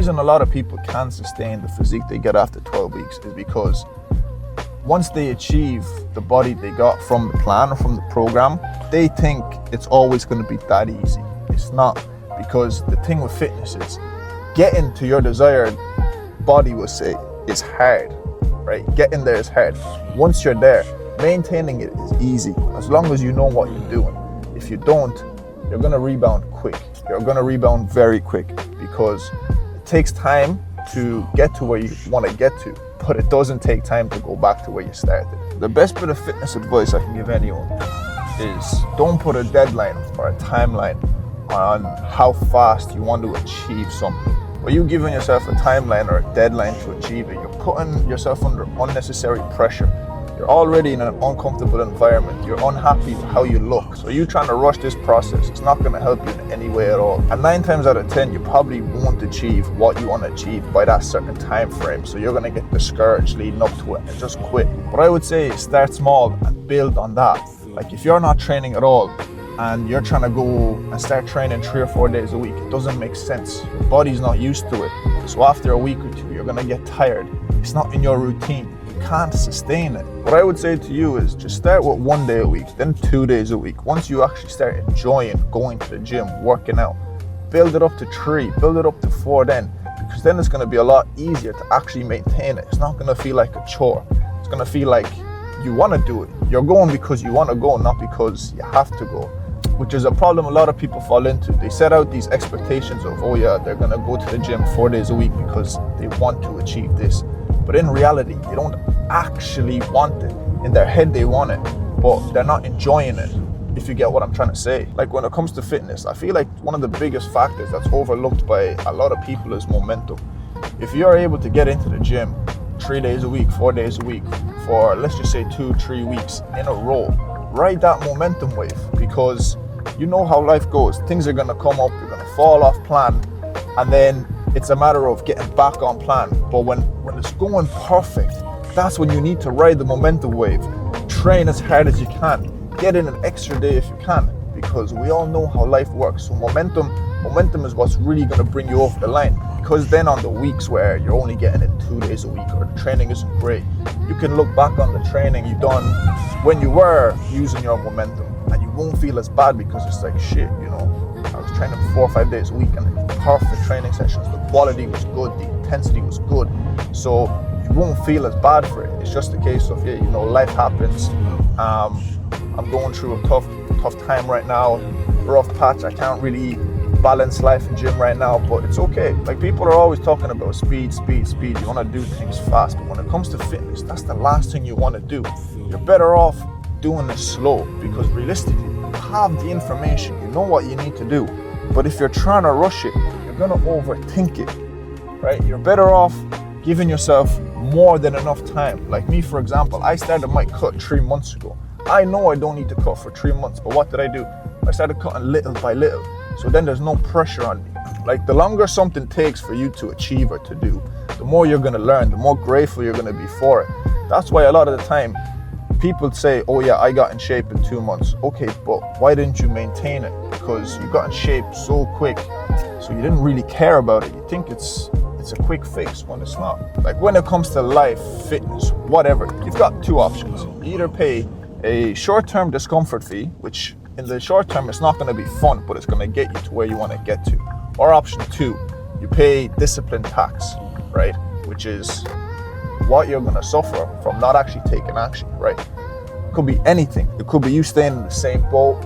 reason a lot of people can't sustain the physique they get after 12 weeks is because once they achieve the body they got from the plan or from the program, they think it's always going to be that easy. It's not, because the thing with fitness is getting to your desired body, we'll say, is hard, right? Getting there is hard. Once you're there, maintaining it is easy, as long as you know what you're doing. If you don't, you're going to rebound quick. You're going to rebound very quick, because it takes time to get to where you want to get to, but it doesn't take time to go back to where you started. The best bit of fitness advice I can give anyone is don't put a deadline or a timeline on how fast you want to achieve something. When you're giving yourself a timeline or a deadline to achieve it, you're putting yourself under unnecessary pressure. You're already in an uncomfortable environment. You're unhappy with how you look. So you trying to rush this process, it's not going to help you in any way at all. And 9 times out of 10, you probably won't achieve what you want to achieve by that certain time frame. So you're going to get discouraged leading up to it and just quit. What I would say is start small and build on that. Like if you're not training at all and you're trying to go and start training 3 or 4 days a week, it doesn't make sense. Your body's not used to it. So after a week or 2, you're going to get tired. It's not in your routine. Can't sustain it. What I would say to you is just start with 1 day a week, then 2 days a week. Once you actually start enjoying going to the gym, working out, build it up to 3, build it up to 4 then, because then it's going to be a lot easier to actually maintain it. It's not going to feel like a chore. It's going to feel like you want to do it. You're going because you want to go, not because you have to go, which is a problem a lot of people fall into. They set out these expectations of, oh yeah, they're going to go to the gym 4 days a week because they want to achieve this. But in reality, they don't actually want it. In their head, they want it, but they're not enjoying it, if you get what I'm trying to say. Like when it comes to fitness, I feel like one of the biggest factors that's overlooked by a lot of people is momentum. If you're able to get into the gym 3 days a week, 4 days a week, for let's just say 2-3 weeks in a row, ride that momentum wave, because you know how life goes. Things are gonna come up, you're gonna fall off plan, and then it's a matter of getting back on plan. But when it's going perfect, that's when you need to ride the momentum wave. Train as hard as you can. Get in an extra day if you can, because we all know how life works. So momentum is what's really going to bring you over the line. Because then on the weeks where you're only getting it 2 days a week or the training isn't great, you can look back on the training you done when you were using your momentum, and you won't feel as bad, because it's like, shit, you know, I was training 4 or 5 days a week and it was perfect training sessions. The quality was good, the intensity was good. So you won't feel as bad for it. It's just a case of, yeah, you know, life happens. I'm going through a tough time right now, rough patch. I can't really balance life and gym right now, but it's okay. Like, people are always talking about speed. You want to do things fast, but when it comes to fitness, that's the last thing you want to do. You're better off doing it slow, because realistically, you have the information, you know what you need to do. But if you're trying to rush it, you're going to overthink it, right? You're better off giving yourself more than enough time. Like me, for example, I started my cut 3 months ago. I know I don't need to cut for 3 months, but what did I do? I started cutting little by little. So then there's no pressure on me. Like, the longer something takes for you to achieve or to do, the more you're going to learn, the more grateful you're going to be for it. That's why a lot of the time people say, oh yeah, I got in shape in 2 months. Okay, but why didn't you maintain it? Because you got in shape so quick, so you didn't really care about it. You think it's a quick fix when it's not. Like, when it comes to life, fitness, whatever, you've got 2 options. You either pay a short-term discomfort fee, which in the short term it's not going to be fun, but it's going to get you to where you want to get to. Or option 2, you pay discipline tax, right? Which is what you're going to suffer from not actually taking action, right? It could be anything. It could be you staying in the same boat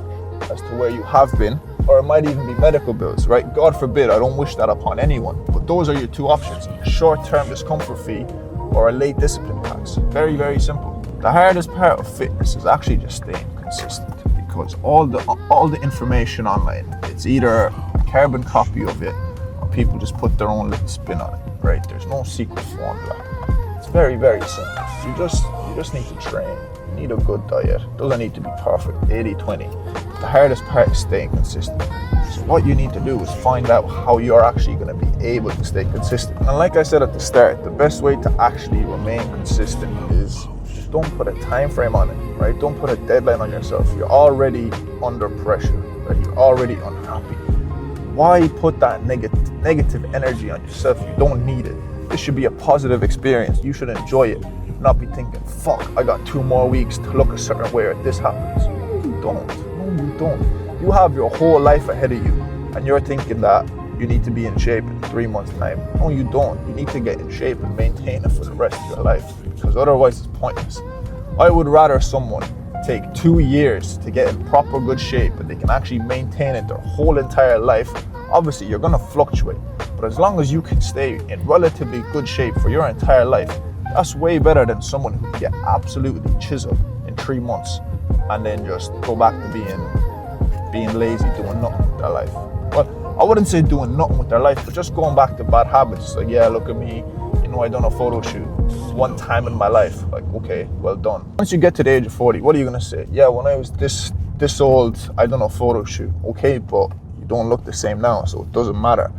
as to where you have been, or it might even be medical bills, right? God forbid, I don't wish that upon anyone. But those are your 2 options: a short-term discomfort fee or a late discipline tax. Very, very simple. The hardest part of fitness is actually just staying consistent, because all the information online, it's either a carbon copy of it or people just put their own little spin on it, right? There's no secret formula. It's very, very simple. You just need to train. You need a good diet. It doesn't need to be perfect, 80-20. The hardest part is staying consistent. So what you need to do is find out how you're actually going to be able to stay consistent. And like I said at the start, the best way to actually remain consistent is don't put a time frame on it, right? Don't put a deadline on yourself. You're already under pressure, right? You're already unhappy. Why put that negative energy on yourself? You don't need it. This should be a positive experience. You should enjoy it. Not be thinking, fuck, I got 2 more weeks to look a certain way or this happens. No, you don't. No, you don't. You have your whole life ahead of you, and you're thinking that you need to be in shape in 3 months' time. No, you don't. You need to get in shape and maintain it for the rest of your life, because otherwise it's pointless. I would rather someone take 2 years to get in proper good shape and they can actually maintain it their whole entire life. Obviously, you're going to fluctuate, but as long as you can stay in relatively good shape for your entire life, that's way better than someone who can get absolutely chiseled in 3 months and then just go back to being lazy, doing nothing with their life. Well, I wouldn't say doing nothing with their life, but just going back to bad habits. Like, yeah, look at me, I done a photo shoot 1 time in my life. Like, okay, well done. Once you get to the age of 40, what are you gonna say? Yeah, when I was this old, I done a photo shoot. Okay, but you don't look the same now, so it doesn't matter.